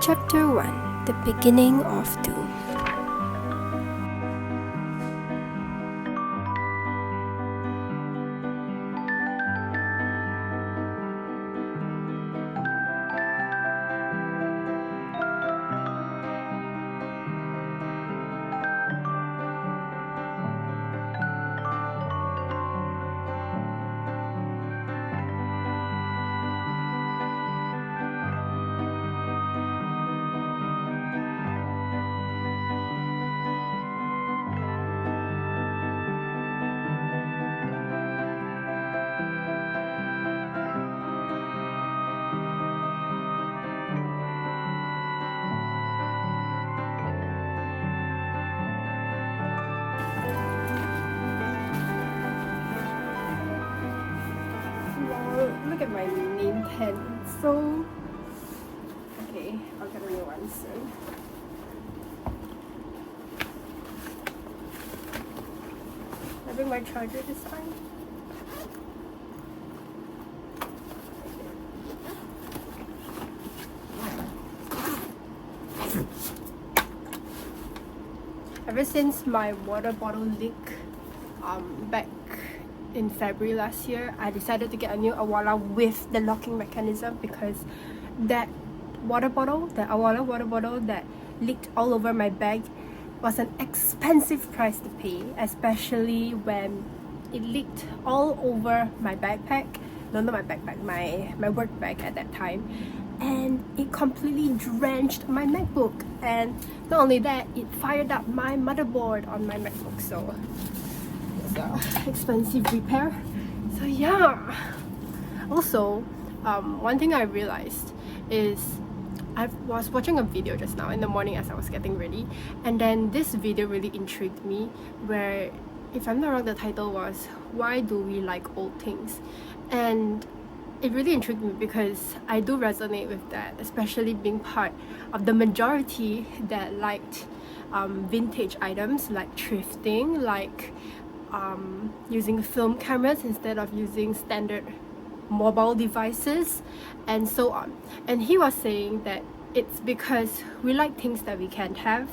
Chapter 1: The Beginning of Doom. Look at my name pen. It's so... Okay, I'll get a new one soon. I bring my charger this time. Ever since my water bottle leak back in February last year, I decided to get a new Awala with the locking mechanism because that water bottle, the Awala water bottle that leaked all over my bag, was an expensive price to pay, especially when it leaked all over my backpack. No, not my backpack, my work bag at that time. And it completely drenched my MacBook, and not only that, it fired up my motherboard on my MacBook, so it's an expensive repair. So yeah. Also, one thing I realized is I was watching a video just now in the morning as I was getting ready, and then this video really intrigued me, where, if I'm not wrong, the title was "Why Do We Like Old Things?" And it really intrigued me because I do resonate with that, especially being part of the majority that liked vintage items, like thrifting, like using film cameras instead of using standard mobile devices, and so on. And he was saying that it's because we like things that we can't have,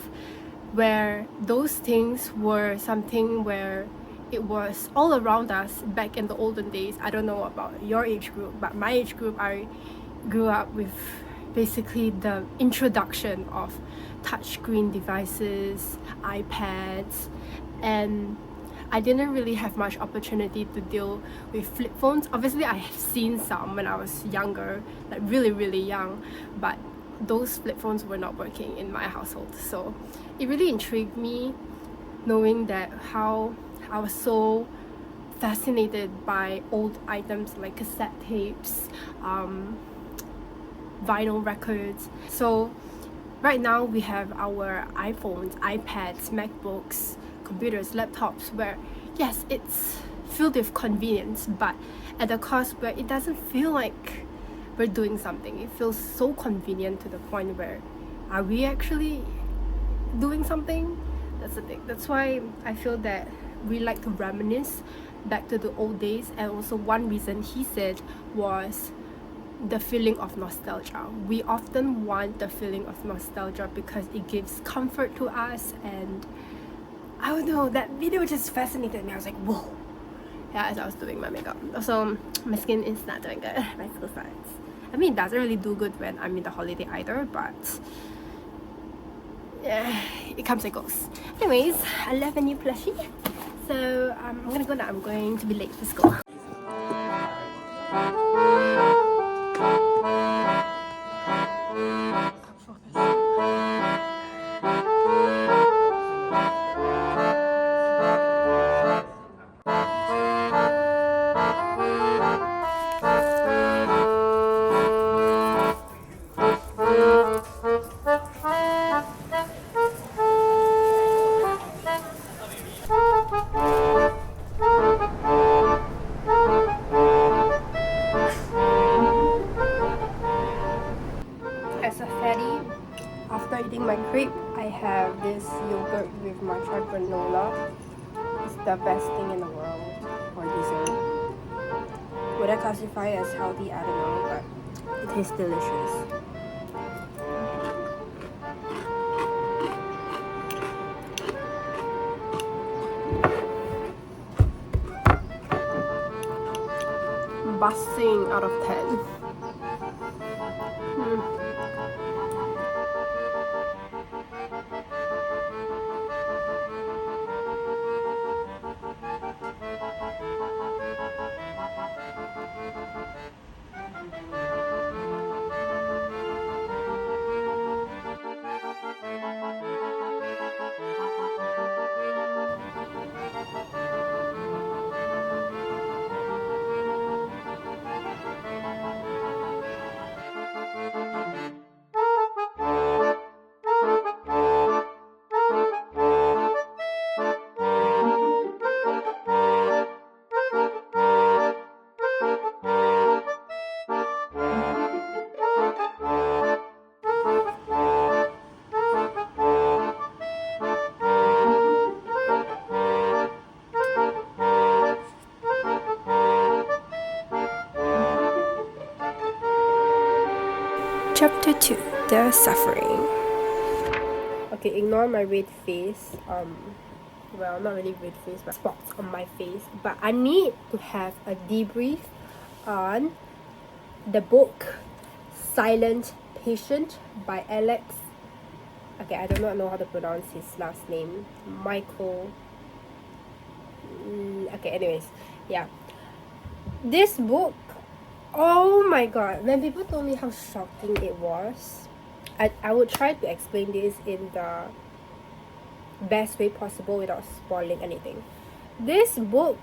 where those things were something where it was all around us back in the olden days. I don't know about your age group, but my age group, I grew up with basically the introduction of touchscreen devices, iPads, and I didn't really have much opportunity to deal with flip phones. Obviously, I have seen some when I was younger, like really young, but those flip phones were not working in my household. So it really intrigued me, knowing that how I was so fascinated by old items like cassette tapes, vinyl records. So right now we have our iPhones, iPads, MacBooks, computers, laptops, where yes, it's filled with convenience, but at a cost where it doesn't feel like we're doing something. It feels so convenient to the point where, are we actually doing something? That's the thing. That's why I feel that we like to reminisce back to the old days. And also, one reason he said was the feeling of nostalgia. We often want the feeling of nostalgia because it gives comfort to us, and I don't know, that video just fascinated me. I was like, whoa. Yeah, as I was doing my makeup. Also, my skin is not doing good. My school sides. I mean, it doesn't really do good when I'm in the holiday either, but yeah, it comes and goes. Anyways, I love a new plushie. So I'm gonna go now. I'm going to be late for school. As a fatty, after eating my crepe, I have this yogurt with matcha granola. It's the best thing in the world for dessert. Would I classify it as healthy? I don't know, but it tastes delicious. busting out of 10. Chapter 2, The Suffering. Okay, ignore my red face. Well, not really red face, but spots on my face. But I need to have a debrief on the book Silent Patient by Alex. Okay, I do not know how to pronounce his last name. Michael. Okay, anyways, yeah. This book, oh my god, when people told me how shocking it was, I would try to explain this in the best way possible without spoiling anything. This book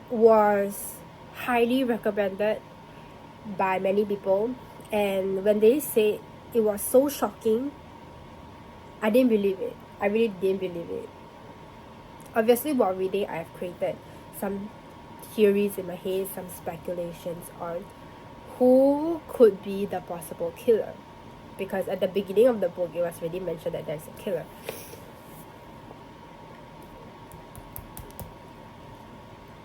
was highly recommended by many people, and when they said it was so shocking, I didn't believe it. I really didn't believe it. Obviously, while reading, I've created some theories in my head, some speculations on who could be the possible killer, because at the beginning of the book it was already mentioned that there's a killer.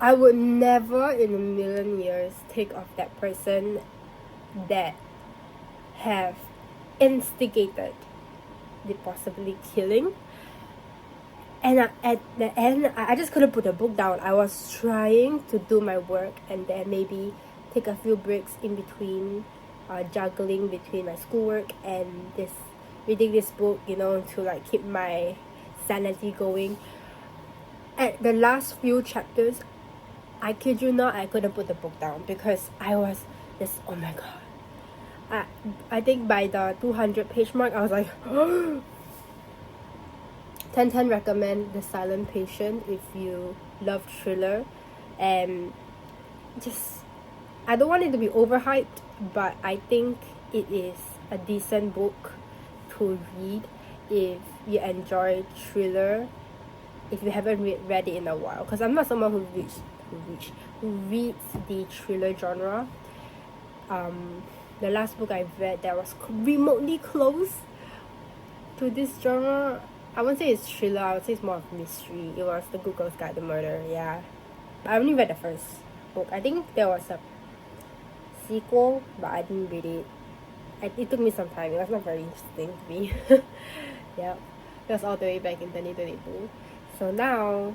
I would never in a million years think of that person that have instigated the possibly killing. And at the end, I just couldn't put the book down. I was trying to do my work and then maybe take a few breaks in between, juggling between my schoolwork and reading this book, to like keep my sanity going. At the last few chapters, I kid you not, I couldn't put the book down because I was just, oh my god. I think by the 200 page mark, I was like, 10/10 recommend The Silent Patient if you love thriller. And just, I don't want it to be overhyped, but I think it is a decent book to read if you enjoy thriller, if you haven't read it in a while, because I'm not someone who reads the thriller genre. The last book I read that was remotely close to this genre, I wouldn't say it's thriller, I would say it's more of mystery. It was The Good Girl's Guide to Murder. Yeah, I only read the first book. I think there was a sequel, but I didn't read it. It took me some time. It was not very interesting to me. Yeah, that was all the way back in 2022. So now,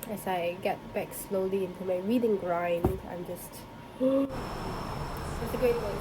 as I get back slowly into my reading grind, I'm just it's a great one.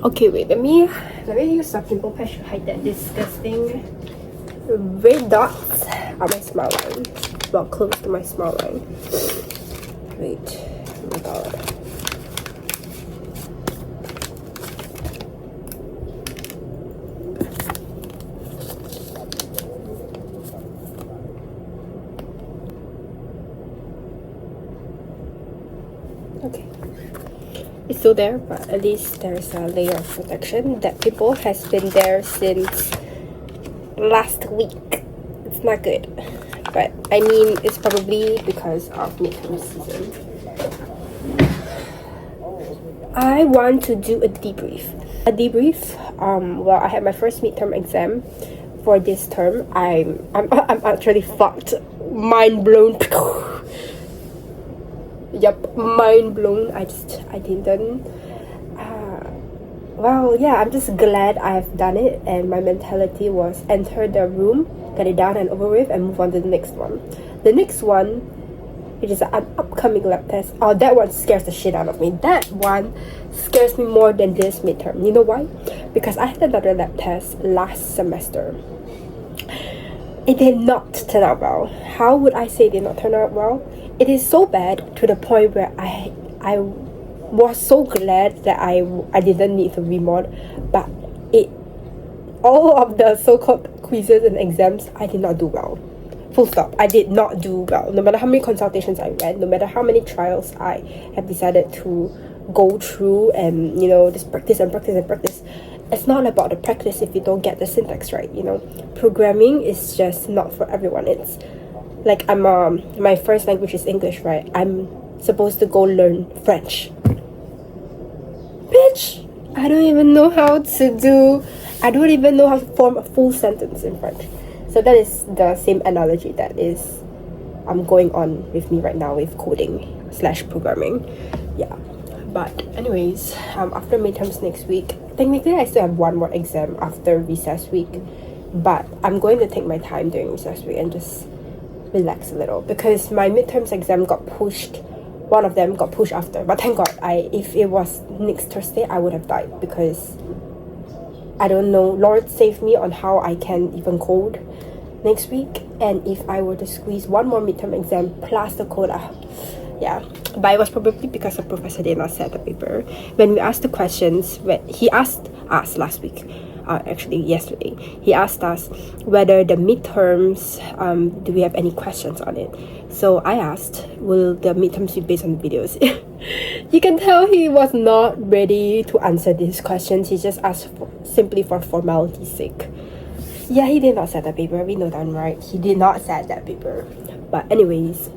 Okay, wait, let me use a pimple patch to hide that disgusting red dots on my smile line. Well, close to my smile line. Wait, oh my god. Okay. It's still there, but at least there's a layer of protection. That pimple has been there since last week. It's not good, but I mean it's probably because of midterm season. I want to do a debrief. Well, I had my first midterm exam for this term. I'm actually fucked, mind blown. Yep, mind blown. I didn't. Well, yeah, I'm just glad I've done it, and my mentality was enter the room, get it done and over with, and move on to the next one. The next one, which is an upcoming lab test. Oh, that one scares the shit out of me. That one scares me more than this midterm. You know why? Because I had another lab test last semester. It did not turn out well. How would I say it did not turn out well? It is so bad to the point where I was so glad that I didn't need to remod, but all of the so-called quizzes and exams, I did not do well. Full stop. I did not do well. No matter how many consultations I went, no matter how many trials I have decided to go through and, you know, just practice and practice and practice. It's not about the practice if you don't get the syntax right, you know. Programming is just not for everyone. It's like my first language is English, right? I'm supposed to go learn French. Bitch! I don't even know how to form a full sentence in French. So that is the same analogy that is going on with me right now with coding / programming. Yeah. But anyways, after midterms next week, technically I still have one more exam after recess week, but I'm going to take my time during recess week and just relax a little, because my midterms exam got pushed. One of them got pushed after, but thank god, if it was next Thursday, I would have died, because I don't know, Lord save me on how I can even code next week. And if I were to squeeze one more midterm exam plus the code, yeah. But it was probably because the professor did not set the paper. When we asked the questions, when he asked us last week, actually yesterday, he asked us whether the midterms, do we have any questions on it. So I asked, will the midterms be based on the videos? You can tell he was not ready to answer these questions. He just asked simply for formality's sake. Yeah, he did not set the paper. We know that, right? He did not set that paper. But anyways,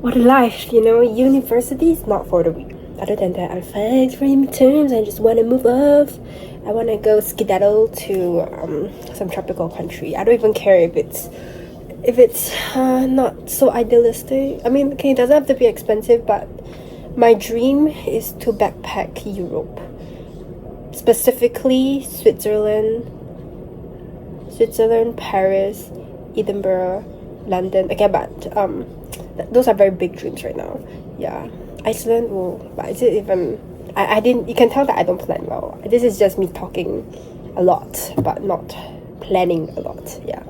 what a life, you know. University is not for the weak. Other than that, I'm fine for midterms. I just want to move off. I want to go skedaddle to some tropical country. I don't even care if it's not so idealistic. I mean, okay, it doesn't have to be expensive, but my dream is to backpack Europe, specifically Switzerland, Paris, Edinburgh, London. Okay, but those are very big dreams right now. Yeah, Iceland. Oh, but is it even? I didn't. You can tell that I don't plan well. This is just me talking a lot, but not planning a lot. Yeah.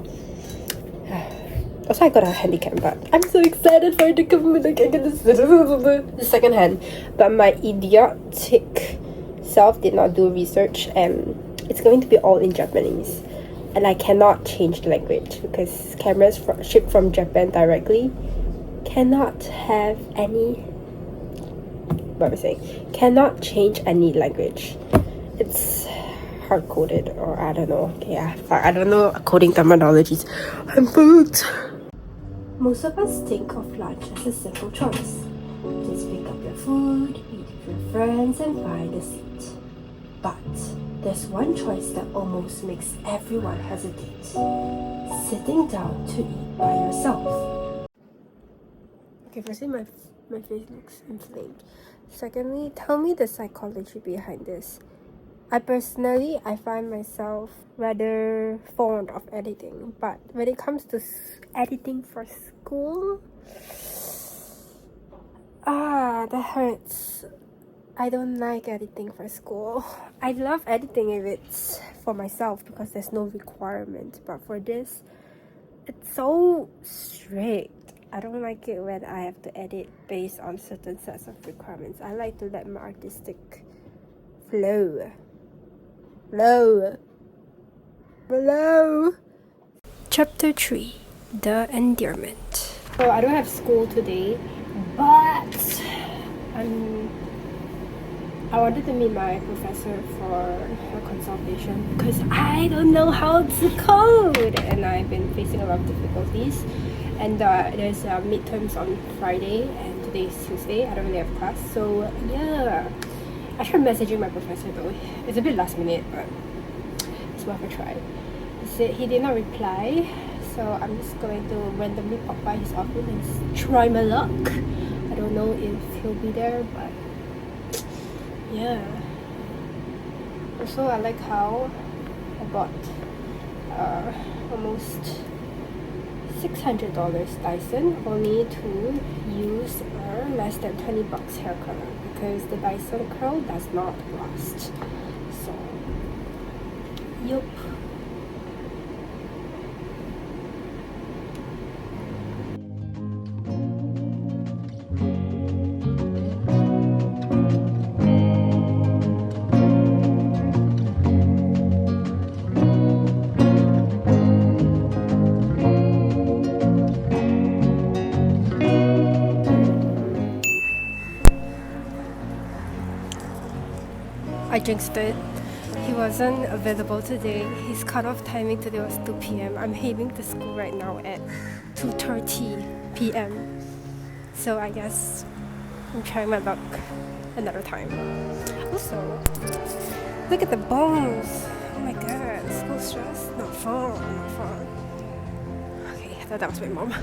Also, I got a handicap, but I'm so excited for it to come. Like, I get the second hand. But my idiotic self did not do research, and it's going to be all in Japanese. and I cannot change the language because cameras shipped from Japan directly cannot have any, what was I saying? Cannot change any language. It's hard coded, or I don't know. Yeah, I don't know coding terminologies. I'm booked. Most of us think of lunch as a simple choice. Just pick up your food, eat with your friends, and find a seat. But there's one choice that almost makes everyone hesitate. Sitting down to eat by yourself. Okay, firstly, my face looks inflamed. Secondly, tell me the psychology behind this. I find myself rather fond of editing, but when it comes to editing for school, that hurts. I don't like editing for school. I love editing if it's for myself because there's no requirement, but for this, it's so strict. I don't like it when I have to edit based on certain sets of requirements. I like to let my artistic flow. Chapter 3, The Endearment. So I don't have school today, but I wanted to meet my professor for a consultation because I don't know how to code and I've been facing a lot of difficulties. And there's midterms on Friday and today is Tuesday. I don't really have class, so yeah. I tried messaging my professor though. It's a bit last minute, but it's worth a try. He did not reply, so I'm just going to randomly pop by his office and try my luck. I don't know if he'll be there, but yeah. Also, I like how I bought almost $600 Dyson only to use less than $20 hair color because the Dyson curl does not last. So, yup. I jinxed it. He wasn't available today. His cutoff timing today was 2 p.m. I'm heading to school right now at 2:30 p.m. So I guess I'm trying my luck another time. Also, look at the bones. Oh my god, school stress? Not fun. Okay, I thought that was my mom.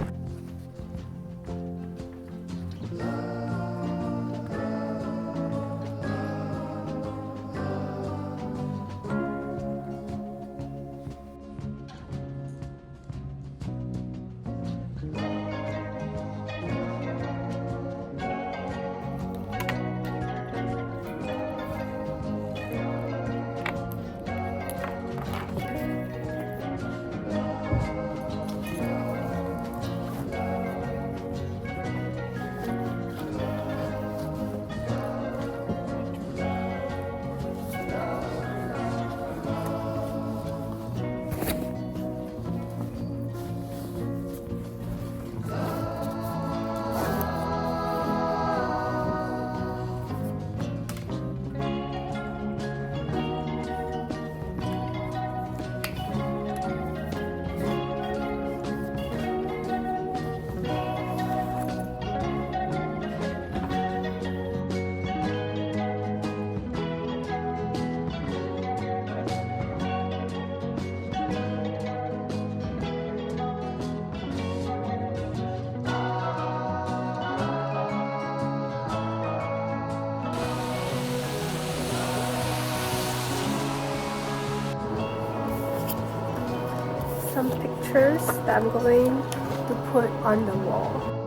Some pictures that I'm going to put on the wall.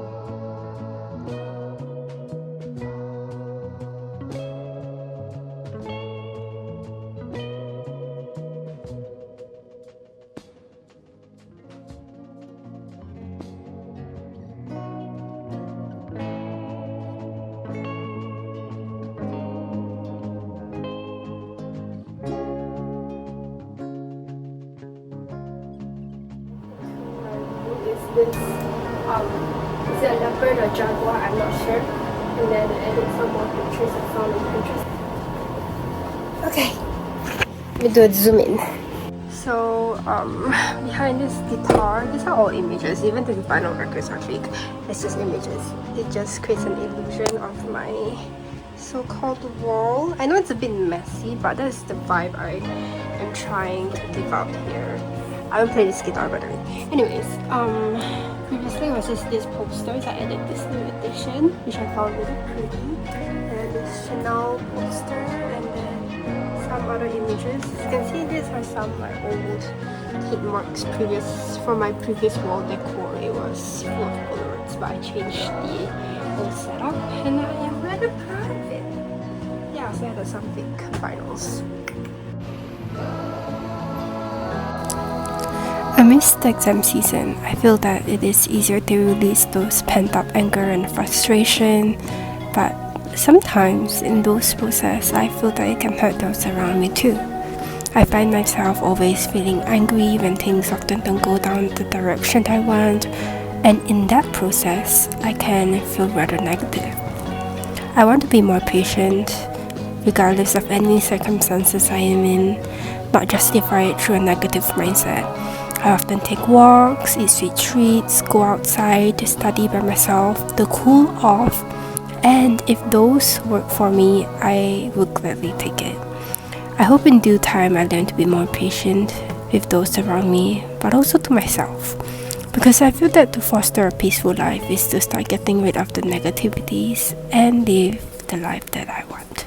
this, is it a leopard or jaguar? I'm not sure. And then I added some more pictures I found on Pinterest. Okay, let me do a zoom in. So behind this guitar, these are all images. Even the vinyl records are fake. It's just images. It just creates an illusion of my so-called wall. I know it's a bit messy, but that's the vibe I am trying to give out here. I haven't played this guitar by the way. Anyways, previously it was just these posters. I added this new edition, which I found really pretty. And then this Chanel poster, and then some other images. You can see these are some like old hit marks from my previous wall decor. It was full of Polaroids, but I changed the whole setup, and I am rather proud of it. Yeah, so I added some big vinyls. Amidst the exam season, I feel that it is easier to release those pent-up anger and frustration, but sometimes in those processes, I feel that it can hurt those around me too. I find myself always feeling angry when things often don't go down the direction I want, and in that process, I can feel rather negative. I want to be more patient, regardless of any circumstances I am in, not justify it through a negative mindset. I often take walks, eat sweet treats, go outside to study by myself, to cool off, and if those work for me, I will gladly take it. I hope in due time I learn to be more patient with those around me, but also to myself. Because I feel that to foster a peaceful life is to start getting rid of the negativities and live the life that I want.